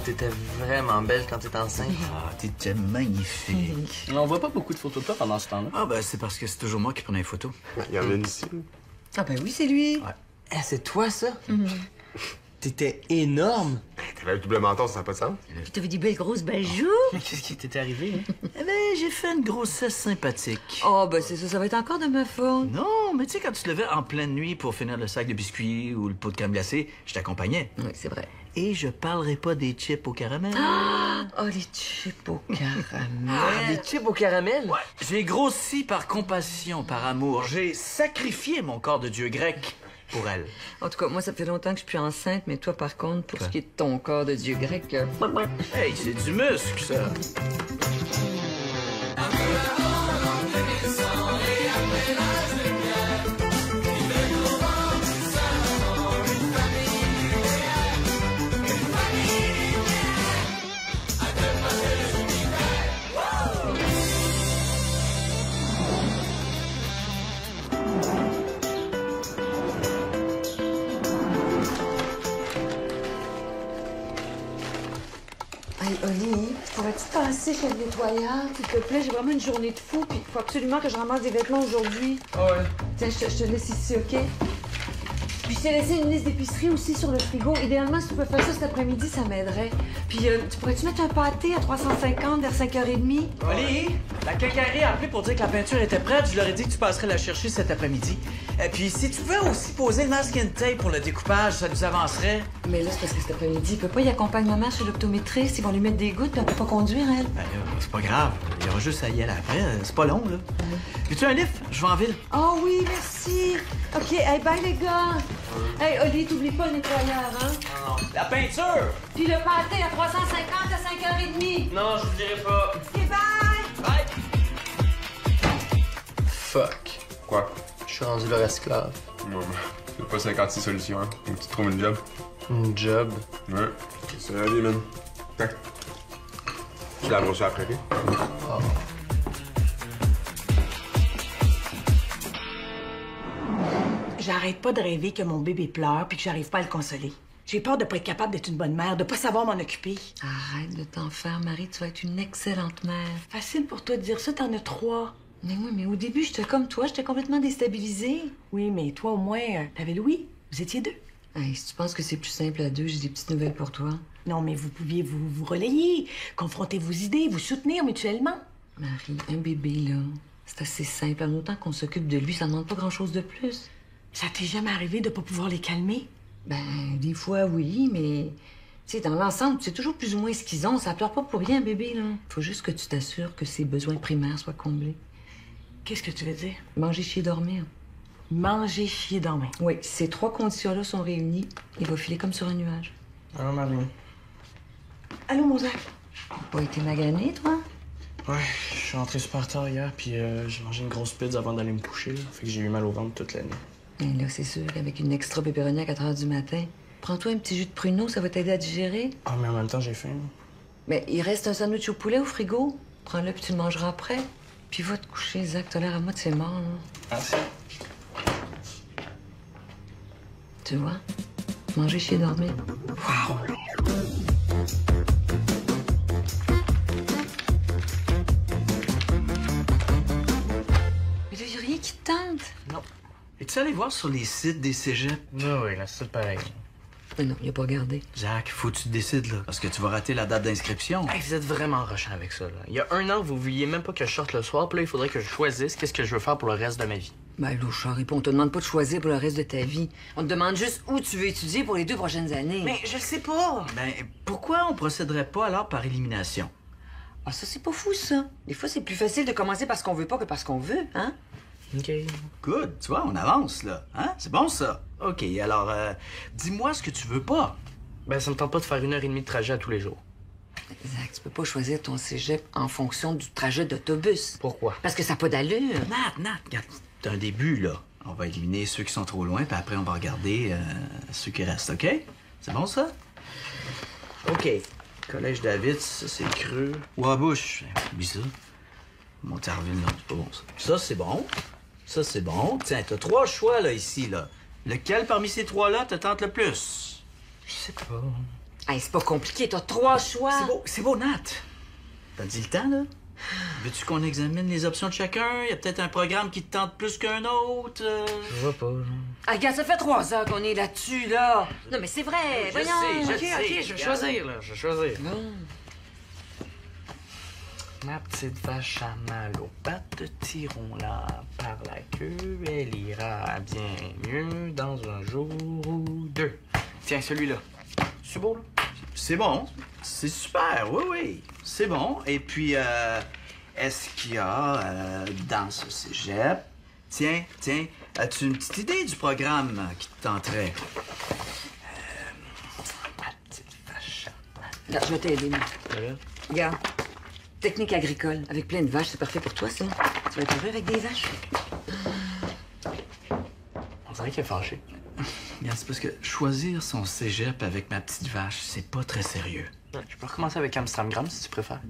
t'étais vraiment belle quand t'étais enceinte. Ah, t'étais magnifique. On voit pas beaucoup de photos de toi pendant ce temps-là. Ah, ben, c'est parce que c'est toujours moi qui prenais les photos. Il y en a une ici. Ah ben oui, c'est lui. Ouais. Eh, c'est toi, ça? T'étais énorme. T'avais le double menton, ça n'a pas de sens. Puis t'avais des belles grosses belles joues. Mais qu'est-ce qui t'était arrivé, hein? Eh ben, j'ai fait une grossesse sympathique. Oh, ben c'est ça, ça va être encore de ma faute. Non, mais tu sais, quand tu te levais en pleine nuit pour finir le sac de biscuits ou le pot de crème glacée, je t'accompagnais. Oui, c'est vrai. Et je parlerai pas des chips au caramel. Oh, les chips au caramel. Ah, des chips au caramel? Ouais, j'ai grossi par compassion, par amour. J'ai sacrifié mon corps de dieu grec pour elle. En tout cas, moi, ça fait longtemps que je suis plus enceinte, mais toi, par contre, pour ce qui est de ton corps de dieu grec... Hey, c'est du muscle, ça. Hey, Oli, pourrais-tu passer chez le nettoyeur, s'il te plaît? J'ai vraiment une journée de fou, puis il faut absolument que je ramasse des vêtements aujourd'hui. Ah ouais. Tiens, je te laisse ici, OK? Puis je t'ai laissé une liste d'épicerie aussi sur le frigo. Idéalement, si tu peux faire ça cet après-midi, ça m'aiderait. Puis tu pourrais-tu mettre un pâté à 350 vers 5h30? Oli, la quincaillerie a appelé pour dire que la peinture était prête. Je leur ai dit que tu passerais la chercher cet après-midi. Et puis, si tu veux aussi poser le masking tape pour le découpage, ça nous avancerait. Mais là, c'est parce que cet après-midi, il peut pas y accompagner ma mère chez l'optométriste. Ils vont lui mettre des gouttes, puis elle peut pas conduire, elle. Ben là, c'est pas grave. Il y aura juste à y aller après. C'est pas long, là. Veux-tu un lift? Je vais en ville. Oh oui, merci. OK, hey, bye les gars. Hey, Oli, t'oublies pas le nettoyeur, hein? La peinture! Puis le pâté à 350 à 5h30. Non, je vous dirai pas. OK, bye! Bye! Fuck. Quoi? Je suis rendu leur esclave. Moi, c'est pas 56 solutions, hein. Faut que tu te trouves une job. Une job. Ouais. C'est la vie, man. Tiens. Tu l'as brossé après, puis? J'arrête pas de rêver que mon bébé pleure puis que j'arrive pas à le consoler. J'ai peur de pas être capable d'être une bonne mère, de pas savoir m'en occuper. Arrête de t'en faire, Marie. Tu vas être une excellente mère. Facile pour toi de dire ça, t'en as 3. Mais oui, mais au début, j'étais comme toi. J'étais complètement déstabilisée. Oui, mais toi, au moins, t'avais Louis. Vous étiez 2. Hey, si tu penses que c'est plus simple à 2, j'ai des petites nouvelles pour toi. Non, mais vous pouviez vous relayer, confronter vos idées, vous soutenir mutuellement. Marie, un bébé, là, c'est assez simple. En autant qu'on s'occupe de lui, ça ne demande pas grand-chose de plus. Ça t'est jamais arrivé de pas pouvoir les calmer? Ben, des fois, oui, mais... Tu sais, dans l'ensemble, c'est toujours plus ou moins ce qu'ils ont. Ça pleure pas pour rien, bébé, là. Faut juste que tu t'assures que ses besoins primaires soient comblés. Qu'est-ce que tu veux dire? Manger, chier, dormir. Manger, chier, dormir. Oui, si ces 3 conditions-là sont réunies, il va filer comme sur un nuage. Ah, Marie. Allô, Mozart? T'as pas été magané, toi? Ouais, je suis rentré super tard hier, puis j'ai mangé une grosse pizza avant d'aller me coucher, là. Fait que j'ai eu mal au ventre toute la nuit. Et là, c'est sûr qu'avec une extra pépéronie à 4 h du matin, prends-toi un petit jus de pruneau, ça va t'aider à digérer. Ah, mais en même temps, j'ai faim. Mais il reste un sandwich au poulet au frigo. Prends-le puis tu le mangeras après. Puis va te coucher, Zach. T'as l'air à moitié mort, là. Merci. Tu vois? Manger, chier, dormir. Wow! Mais là, y a rien qui te tente. Non. Es-tu allé voir sur les sites des cégeps? Oui, là, c'est pareil. Mais non, il a pas regardé. Zach, faut que tu te décides, là. Parce que tu vas rater la date d'inscription. Hey, vous êtes vraiment rushant avec ça, là. Il y a 1 an, vous vouliez même pas que je sorte le soir, puis là, il faudrait que je choisisse qu'est-ce que je veux faire pour le reste de ma vie. Ben, Louchard, on te demande pas de choisir pour le reste de ta vie. On te demande juste où tu veux étudier pour les 2 prochaines années. Mais je le sais pas. Ben, pourquoi on procéderait pas alors par élimination? Ah, ça, c'est pas fou, ça. Des fois, c'est plus facile de commencer par ce qu'on veut pas que par ce qu'on veut, hein? OK. Good, tu vois, on avance, là. Hein? C'est bon, ça. OK, alors, dis-moi ce que tu veux pas. Ben, ça me tente pas de faire 1h30 de trajet à tous les jours. Zach, tu peux pas choisir ton cégep en fonction du trajet d'autobus. Pourquoi? Parce que ça n'a pas d'allure. Nat, regarde, c'est un début, là. On va éliminer ceux qui sont trop loin, puis après, on va regarder ceux qui restent, OK? C'est bon, ça? OK. Collège David, ça, c'est creux. Wabush, oublie ça. Montarville, non, c'est pas bon, ça. Ça, c'est bon. Ça, c'est bon. Tiens, t'as 3 choix, là, ici, là. Lequel parmi ces 3-là te tente le plus? Je sais pas. Hey, c'est pas compliqué, t'as 3 choix. C'est beau, Nat. T'as dit le temps, là? Veux-tu qu'on examine les options de chacun? Y a peut-être un programme qui te tente plus qu'un autre? Je vois pas, genre. Ah, regarde, ça fait 3 heures qu'on est là-dessus, là. Non, mais c'est vrai, voyons. Ok, je vais choisir, là. Je vais choisir. Ma petite vache à mal aux pattes, tirons-la par la queue. Elle ira bien mieux dans un jour ou 2. Tiens, celui-là. C'est beau, là? C'est bon. C'est super, oui. C'est bon. Et puis, est-ce qu'il y a dans ce cégep... Tiens, as-tu une petite idée du programme qui te tenterait? Ma petite vache à mal. Regarde, je vais t'aider, moi. Regarde. Regarde. Technique agricole, avec plein de vaches, c'est parfait pour toi, ça. Tu vas être heureux avec des vaches. On dirait qu'il est fâché. Regarde, c'est parce que choisir son cégep avec ma petite vache, c'est pas très sérieux. Je peux recommencer avec Amstramgram si tu préfères.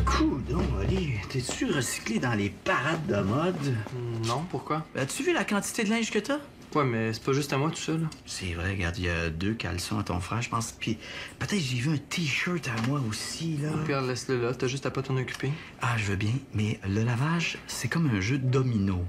Cool, donc, Oli. T'es-tu recyclé dans les parades de mode? Non, pourquoi? As-tu vu la quantité de linge que t'as? Ouais, mais c'est pas juste à moi tout seul. C'est vrai, regarde, il y a 2 caleçons à ton frère, je pense. Puis peut-être j'ai vu un T-shirt à moi aussi, là. Regarde, laisse-le là, t'as juste à pas t'en occuper. Ah, je veux bien, mais le lavage, c'est comme un jeu de domino.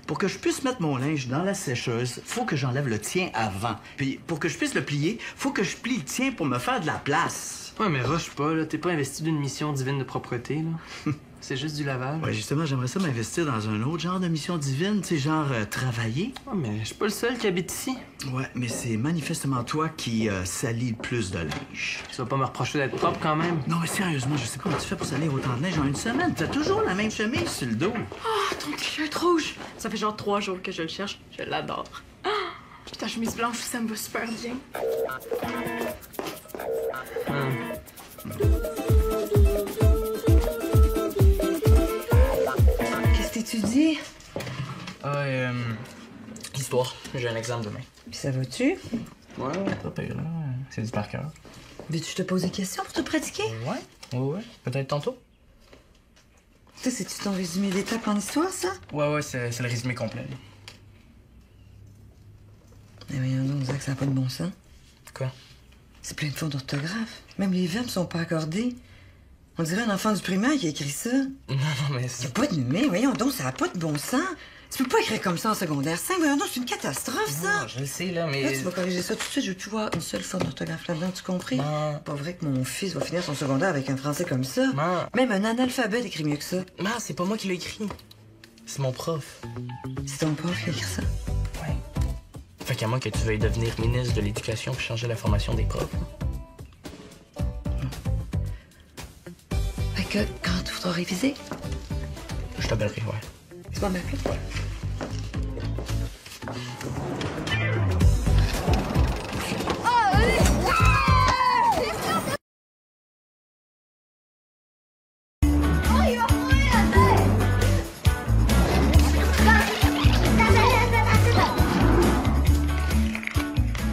Pour que je puisse mettre mon linge dans la sécheuse, faut que j'enlève le tien avant. Puis pour que je puisse le plier, faut que je plie le tien pour me faire de la place. Ouais, mais rush pas, là. T'es pas investi d'une mission divine de propreté, là. C'est juste du lavage. Ouais, justement, j'aimerais ça m'investir dans un autre genre de mission divine, tu sais, genre travailler. Ouais, mais je suis pas le seul qui habite ici. Ouais, mais c'est manifestement toi qui salis le plus de linge. Tu vas pas me reprocher d'être propre quand même. Non, mais sérieusement, je sais pas comment tu fais pour salir autant de neige en une semaine. T'as toujours la même chemise sur le dos. Oh, ton t-shirt rouge! Ça fait genre 3 jours que je le cherche. Je l'adore. Ah! Puis ta chemise blanche, ça me va super bien. Qu'est-ce que t'étudies? Histoire. J'ai un examen demain. Puis ça va-tu? Ouais, pas pire, là. C'est du par cœur. Veux-tu que je te pose des questions pour te pratiquer? Ouais. Peut-être tantôt. Ça, c'est-tu ton résumé d'étapes en histoire, ça? Ouais, c'est le résumé complet. Mais voyons donc, Zach, ça n'a pas de bon sens. Quoi? C'est plein de fautes d'orthographe. Même les verbes sont pas accordés. On dirait un enfant du primaire qui a écrit ça. Non, mais Y a c'est... pas de mais voyons donc, ça n'a pas de bon sens. Tu peux pas écrire comme ça en secondaire 5, voyons donc, c'est une catastrophe, ça. Non, je le sais, là, mais... Là, tu vas corriger ça tout de suite, je veux plus voir une seule faute d'orthographe là-dedans, tu compris? Non. Pas vrai que mon fils va finir son secondaire avec un français comme ça. Non. Même un analphabète écrit mieux que ça. Non, c'est pas moi qui l'ai écrit. C'est mon prof. C'est ton prof qui a écrit ça. Ouais. Fait qu'à moins que tu veuilles devenir ministre de l'Éducation puis changer la formation des profs. Fait que quand tu voudras réviser, Je t'appellerai, ouais. tu vas m'appeler.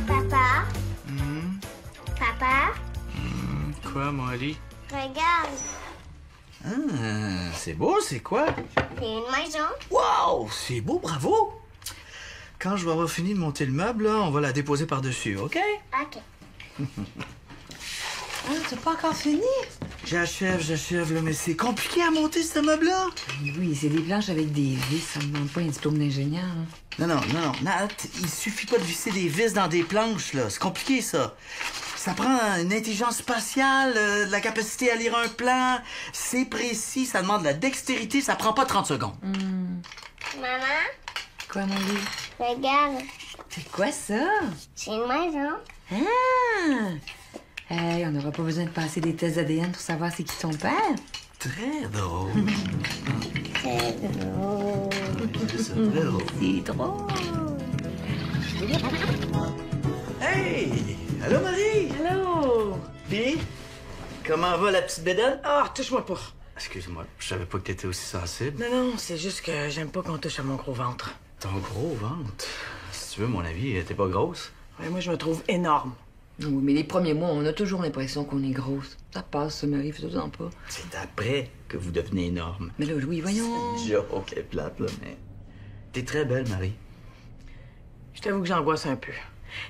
Papa? Papa? Quoi, mon Ali? Regarde, Ah, c'est beau, c'est quoi? c'est une maison. Wow, c'est beau, bravo! Quand je vais avoir fini de monter le meuble, là, on va la déposer par-dessus, OK? Ok. Ah, t'as pas encore fini? J'achève, là, mais c'est compliqué à monter, ce meuble-là. Oui, c'est des planches avec des vis, ça me demande pas un diplôme d'ingénieur. Hein. Non, Nat, il suffit pas de visser des vis dans des planches, là. C'est compliqué, ça. Ça prend une intelligence spatiale, de la capacité à lire un plan. C'est précis, ça demande de la dextérité, ça prend pas 30 secondes. Maman, Quoi, mon livre? regarde, C'est quoi ça? c'est une maison. Ah! Hey, on n'aura pas besoin de passer des tests ADN pour savoir c'est qui ton père. Très drôle. C'est drôle. C'est très drôle. C'est drôle. Hey! Allô, Marie? Allô? Puis, comment va la petite bédane? Ah, touche-moi pas. Excuse-moi, je savais pas que t'étais aussi sensible. Non, c'est juste que j'aime pas qu'on touche à mon gros ventre. Ton gros ventre. Si tu veux, mon avis, t'es pas grosse. Ouais, moi, je me trouve énorme. Oui, mais les premiers mois, on a toujours l'impression qu'on est grosse. Ça passe, ça m'arrive tout le temps pas. C'est après que vous devenez énorme. Mais là, Louis, voyons. Déjà, ok, plate, là, mais... T'es très belle, Marie. Je t'avoue que j'angoisse un peu.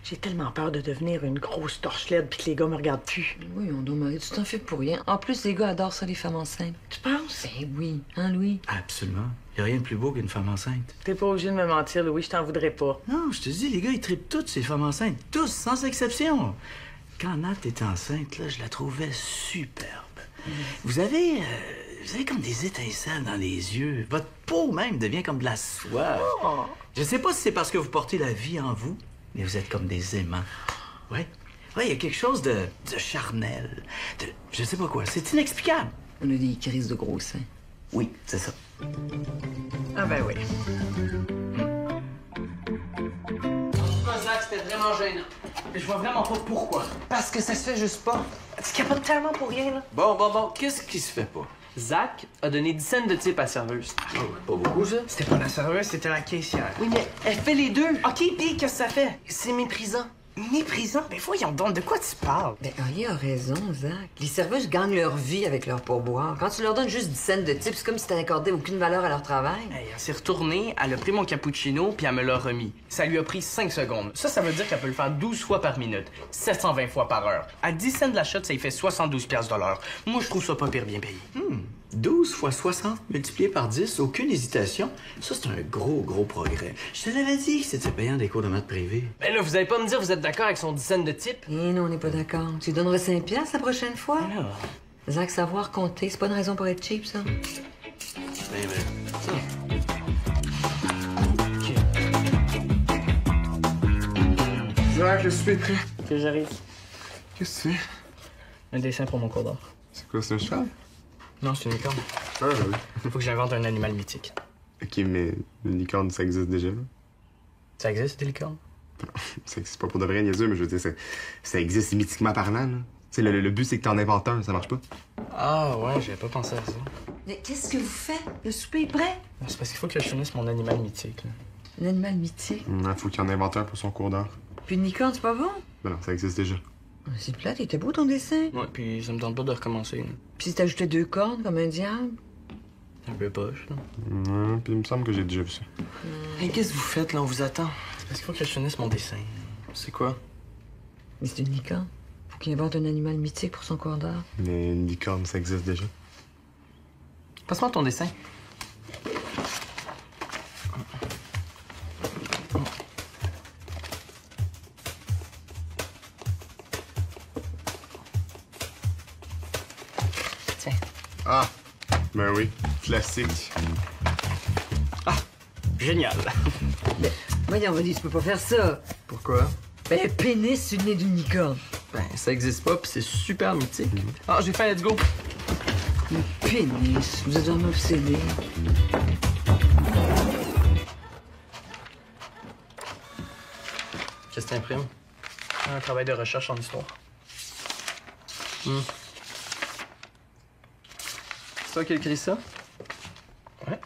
J'ai tellement peur de devenir une grosse torche LED puis que les gars me regardent plus. Oui, on doit Marie, tu t'en fais pour rien. En plus, les gars adorent ça, les femmes enceintes. Tu penses? Ben oui, hein, Louis? Absolument. Y a rien de plus beau qu'une femme enceinte. T'es pas obligé de me mentir, Louis, je t'en voudrais pas. Non, je te dis, les gars, ils trippent toutes ces femmes enceintes. Tous, sans exception. Quand Nat était enceinte, là, je la trouvais superbe. Vous avez comme des étincelles dans les yeux. Votre peau même devient comme de la soie. Oh. Je sais pas si c'est parce que vous portez la vie en vous, mais vous êtes comme des aimants. Ouais. Ouais, il y a quelque chose de charnel. Je sais pas quoi. C'est inexplicable. On a des crises de gros seins. Oui, c'est ça. Ah ben oui. Zach, c'était vraiment gênant. Je vois vraiment pas pourquoi. Parce que ça se fait juste pas. Tu capotes tellement pour rien, là. Bon, qu'est-ce qui se fait pas? Zach a donné 10 cents de type à la serveuse. Pas beaucoup, ça? C'était pas la serveuse, c'était la caissière. Oui, mais elle fait les deux. OK, pis qu'est-ce que ça fait? C'est méprisant. Méprisant? Mais voyons donc, de quoi tu parles? Ben, Henri a raison, Zach. Les serveuses gagnent leur vie avec leur pourboire. Quand tu leur donnes juste 10 cents de type, c'est comme si t'avais accordé aucune valeur à leur travail. Hey, elle s'est retournée, elle a pris mon cappuccino, puis elle me l'a remis. Ça lui a pris 5 secondes. Ça veut dire qu'elle peut le faire 12 fois par minute, 720 fois par heure. À 10 cents de la shot, ça y fait 72 piastres de l'heure. Moi, je trouve ça pas pire bien payé. 12 fois 60 multiplié par 10, aucune hésitation. Ça, c'est un gros progrès. Je te l'avais dit que c'était payant des cours de maths privés. Ben là, vous allez pas me dire que vous êtes d'accord avec son 10 cents de type? Eh non, on n'est pas d'accord. Tu lui donneras 5 piastres la prochaine fois? Alors... Zach, savoir compter, c'est pas une raison pour être cheap, ça. Ben vrai. Zach, le souper est prêt. Que j'arrive. Qu'est-ce que tu fais? Un dessin pour mon cours d'art. C'est quoi, c'est un cheval? Non, c'est une licorne. Ah, ben oui. Faut que j'invente un animal mythique. Ok, mais une licorne, ça existe déjà, là. Ça existe, des licornes? Ça existe pas pour de vrai, niaiseux, mais je veux dire, ça existe mythiquement parlant, là. Tu sais, le but, c'est que t'en inventes un, ça marche pas. Ah ouais, j'avais pas pensé à ça. Mais qu'est-ce que vous faites? Le souper est prêt? C'est parce qu'il faut que je finisse mon animal mythique, là. Un animal mythique. Faut qu'il en invente un pour son cours d'art. Puis une licorne, c'est pas bon? Ben non, ça existe déjà. C'est plate, il était beau ton dessin. Ouais, puis ça me tente pas de recommencer, là. Puis si t'ajoutais 2 cornes comme un diable. Un peu poche, là. Ouais, puis il me semble que j'ai déjà vu ça. Hey, qu'est-ce que vous faites, là? On vous attend. C'est parce qu'il faut que je finisse mon dessin. C'est quoi? Mais c'est une licorne. Faut qu'il invente un animal mythique pour son cours d'art. Mais une licorne, ça existe déjà. Passe-moi ton dessin. Tiens. Ah! Ben oui, classique. Génial. Voyons, Roddy, tu peux pas faire ça. Pourquoi? Ben, pénis sur le nez d'une licorne. Ben, ça existe pas, puis c'est super mythique. Ah, j'ai fait, let's go. Pénis, vous êtes vraiment obsédé. Qu'est-ce que t'imprimes? Un travail de recherche en histoire. C'est toi qui as écrit ça? Ouais.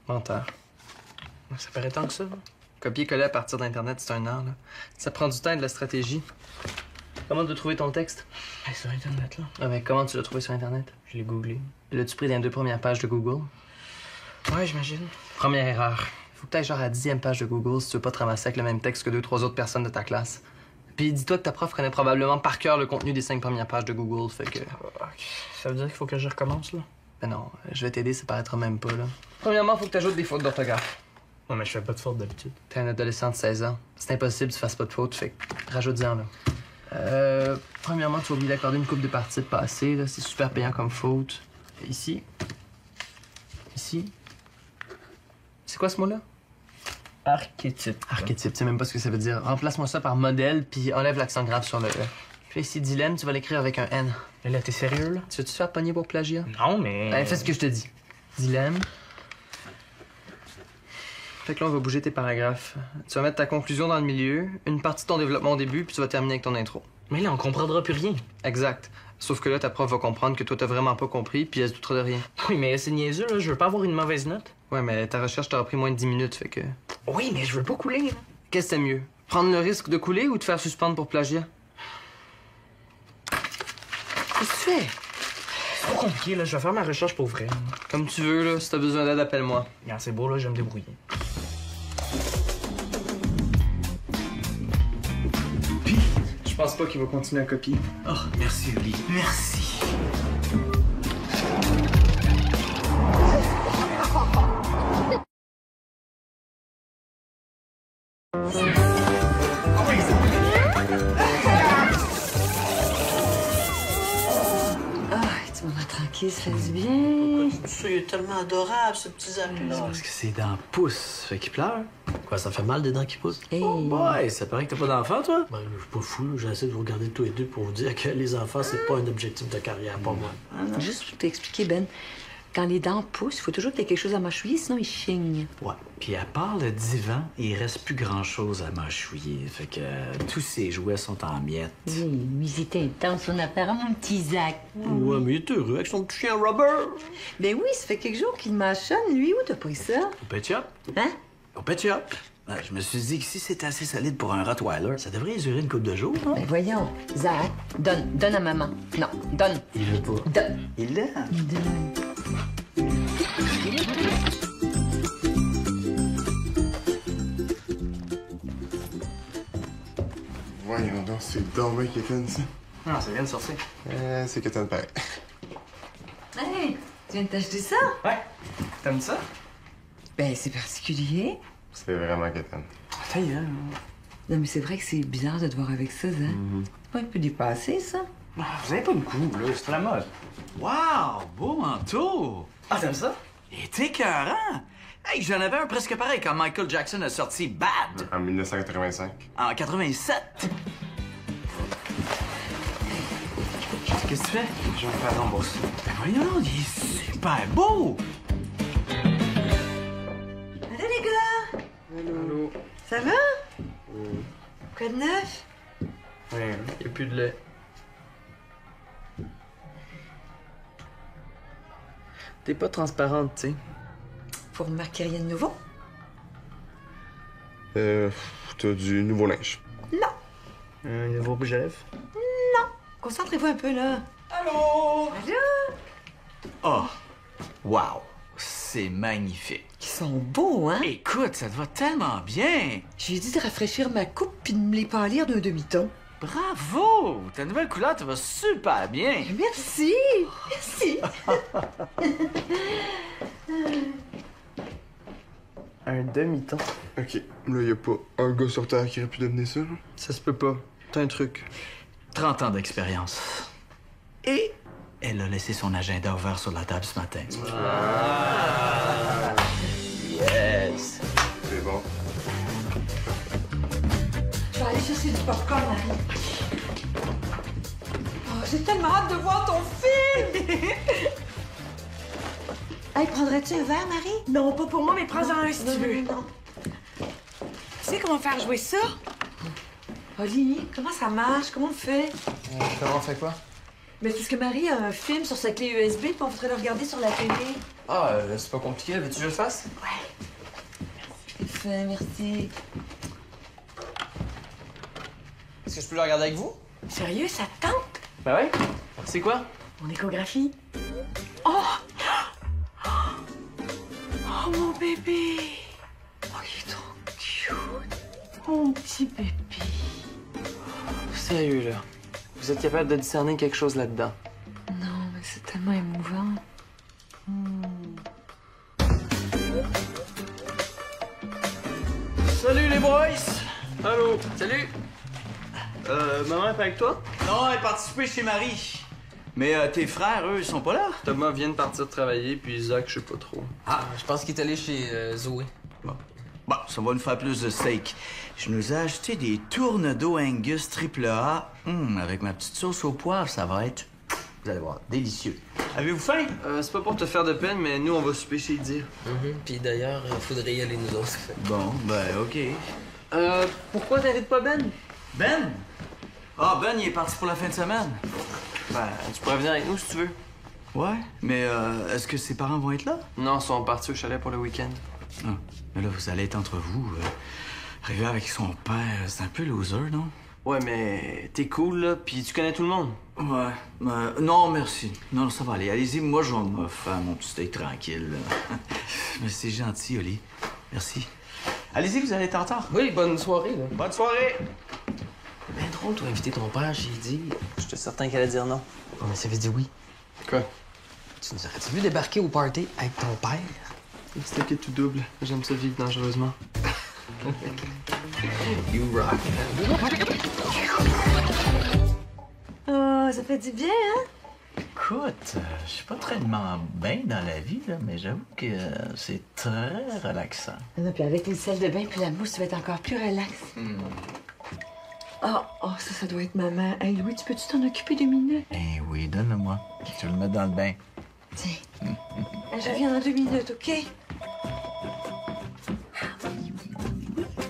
Menteur. Ça paraît tant que ça. Copier-coller à partir d'Internet, c'est un art, là. Ça prend du temps et de la stratégie. Comment tu as trouvé ton texte? Ben, sur Internet, là. Ah, ben, comment tu l'as trouvé sur Internet? Je l'ai googlé. L'as-tu pris dans les 2 premières pages de Google? Ouais, j'imagine. Première erreur. Faut que t'ailles genre à la 10e page de Google si tu veux pas te ramasser avec le même texte que 2-3 autres personnes de ta classe. Puis dis-toi que ta prof connaît probablement par cœur le contenu des 5 premières pages de Google, fait que... Ça veut dire qu'il faut que je recommence, là? Ben non, je vais t'aider, ça paraîtra même pas, là. Premièrement, faut que t'ajoutes des fautes d'orthographe. Non, mais je fais pas de fautes d'habitude. T'es un adolescent de 16 ans. C'est impossible que tu fasses pas de fautes, fait que rajoute-en, là. Premièrement, tu vas oublier d'accorder une coupe de partie de passé, là. C'est super payant comme faute. Ici. Ici. C'est quoi ce mot-là? Archétype. Archétype, tu sais même pas ce que ça veut dire. Remplace-moi ça par modèle, puis enlève l'accent grave sur le E. Puis ici, dilemme, tu vas l'écrire avec un N. Mais là, t'es sérieux, là? Tu veux-tu te faire pogner pour plagiat? Non, mais... Ben, fais ce que je te dis. Dilemme. Fait que là, on va bouger tes paragraphes. Tu vas mettre ta conclusion dans le milieu, une partie de ton développement au début, puis tu vas terminer avec ton intro. Mais là, on comprendra plus rien. Exact. Sauf que là, ta prof va comprendre que toi, t'as vraiment pas compris, puis elle se doutera de rien. Oui, mais c'est niaiseux, là. Je veux pas avoir une mauvaise note. Ouais, mais ta recherche t'aura pris moins de 10 minutes, fait que... Oui, mais je veux pas couler, là. Qu'est-ce que c'est mieux? Prendre le risque de couler ou te faire suspendre pour plagiat? Qu'est-ce que tu fais? C'est trop compliqué, là. Je vais faire ma recherche pour vrai. Comme tu veux, là. Si t'as besoin d'aide, appelle-moi. Regarde, c'est beau, là. Je vais me débrouiller. pense pas qu'il va continuer à copier. Oh, merci, Oli. Merci. Tu m'en tranquille, ça fait du bien. Ça, il est tellement adorable, ce petit Zach-là. Parce que ses dents poussent, fait qu'il pleure. Quoi, ça fait mal des dents qui poussent? Hey. Oh boy, ça paraît que t'as pas d'enfant, toi? Ben, je suis pas fou, là. J'essaie de vous regarder tous les deux pour vous dire que les enfants, c'est pas un objectif de carrière pour moi. Juste pour t'expliquer, Ben, quand les dents poussent, il faut toujours que t'aies quelque chose à mâchouiller, sinon ils chignent. Ouais. Puis à part le divan, il reste plus grand-chose à mâchouiller. Fait que tous ses jouets sont en miettes. Oui, mais c'était intense, son affaire, mon petit Zach. Ouais, mais il est heureux avec son petit chien Robert. Ben oui, ça fait quelques jours qu'il mâchonne, lui. Où t'as pris ça? Au Pet Shop? Hein? Au Pet Shop. Ouais, je me suis dit que si c'était assez solide pour un Rottweiler, ça devrait durer une couple de jours, non? Ben voyons, Zach, donne à maman. Non, donne. Il veut pas. Donne. Il l'aime. Donne. Voyons donc, c'est dommage Kéten, ça. Non, ça vient de sortir. C'est Kéten pareil. Hey, tu viens de t'acheter ça? Ouais. T'aimes ça? Ben, c'est particulier. C'est vraiment Kéten. Ta gueule. Non, mais c'est vrai que c'est bizarre de te voir avec ça, Zach. C'est pas un peu dépassé, ça? Vous avez pas de goût, là. C'est la mode. Wow! Beau manteau! Ah, t'aimes ça? Il est écœurant! Hey, j'en avais un presque pareil quand Michael Jackson a sorti Bad En 1985. en 87. Qu'est-ce que tu fais? Je vais me faire rembourser. Ben voyons, il est super beau! Allô, les gars! Allô? Ça va? Quoi de neuf? Ouais, y a plus de lait. T'es pas transparente, tu sais. Vous remarquez rien de nouveau? T'as du nouveau linge. Non. Un nouveau rouge à lèvres? Concentrez-vous un peu, là. Allô? Allô? Oh! Wow! C'est magnifique. Ils sont beaux, hein? Écoute, ça te va tellement bien! J'ai dit de rafraîchir ma coupe puis de me les pâlir d'un demi-ton. Bravo! Ta nouvelle couleur te va super bien! Merci! Merci! Un demi-ton. Ok, là, y a pas un gars sur Terre qui aurait pu devenir ça, là? Ça se peut pas. T'as un truc. 30 ans d'expérience. Et elle a laissé son agenda ouvert sur la table ce matin. Yes! C'est bon. Je vais aller chercher du popcorn, Marie. Oh, j'ai tellement hâte de voir ton film! Hey, prendrais-tu un verre, Marie? Non, pas pour moi, mais prends-en un si tu veux. Non. Tu sais comment faire jouer ça? Oli, comment ça marche? Comment on fait? Comment on fait quoi? Mais c'est parce que Marie a un film sur sa clé USB, puis on voudrait le regarder sur la télé. Ah, c'est pas compliqué. Veux-tu que je le fasse? Parfait, merci. Est-ce que je peux le regarder avec vous? Sérieux, ça te tente? Ben ouais. C'est quoi? Mon échographie. Oh, mon bébé! Oh, il est trop cute. Mon petit bébé. Sérieux, là. Vous êtes capable de discerner quelque chose là-dedans? Non, mais c'est tellement émouvant. Salut les boys! Allô? Salut! Maman est pas avec toi? Non, elle est partie chez Marie. Mais tes frères, eux, ils sont pas là? Thomas vient de partir travailler, puis Isaac, je sais pas trop. Ah, je pense qu'il est allé chez Zoé. Bon, ça va nous faire plus de steak. Je nous ai acheté des tournes d'eau Angus AAA. Avec ma petite sauce au poivre, ça va être, vous allez voir, délicieux. Avez-vous faim? C'est pas pour te faire de peine, mais nous, on va souper chez Dire. Puis d'ailleurs, faudrait y aller nous autres. Bon, ben, OK. Pourquoi t'invites pas Ben? Ben? Ah, Ben, il est parti pour la fin de semaine. Ben, tu pourrais venir avec nous si tu veux. Ouais, mais est-ce que ses parents vont être là? Non, ils sont partis au chalet pour le week-end. Ah, mais là, vous allez être entre vous. Arriver avec son père, c'est un peu loser, non? Ouais, mais t'es cool, là, puis tu connais tout le monde. Ouais. Non, merci. Non, ça va aller. Allez-y, moi, je vais me faire mon petit steak tranquille. Là. Mais c'est gentil, Oli. Merci. Allez-y, vous allez être en retard. Oui, bonne soirée, là. Bonne soirée! Ben drôle, toi, inviter ton père, j'ai dit. J'étais certain qu'elle allait dire non. Oh, mais ça avait dit oui. Quoi? Tu nous aurais-tu vu débarquer au party avec ton père? C'est qui tout double. J'aime ça vivre dangereusement. You rock. Oh, ça fait du bien, hein? Écoute, je suis pas tellement bien dans la vie, là, mais j'avoue que c'est très relaxant. Non, puis avec les sels de bain puis la mousse, tu vas être encore plus relax. Oh, ça doit être maman. Hey, Louis, tu peux-tu t'en occuper 2 minutes? Eh oui, donne-le-moi. Je vais le mettre dans le bain. Tiens. Je reviens dans 2 minutes, OK?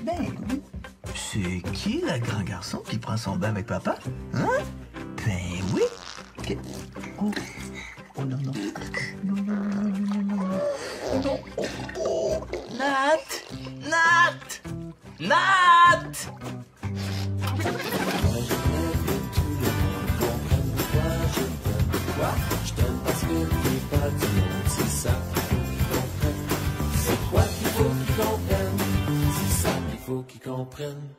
Ben oui. C'est qui, le grand garçon qui prend son bain avec papa? Hein? Ben oui. OK. Oh. Oh non, non. Non, non, non, non, non, non, non. Non. Oh, oh. Nat! Nat! Nat! Je t'aime parce que t'es pas du monde, c'est ça qu'ils comprennent. C'est quoi qu'il faut qu'ils comprennent, c'est ça qu'il faut qu'ils comprennent.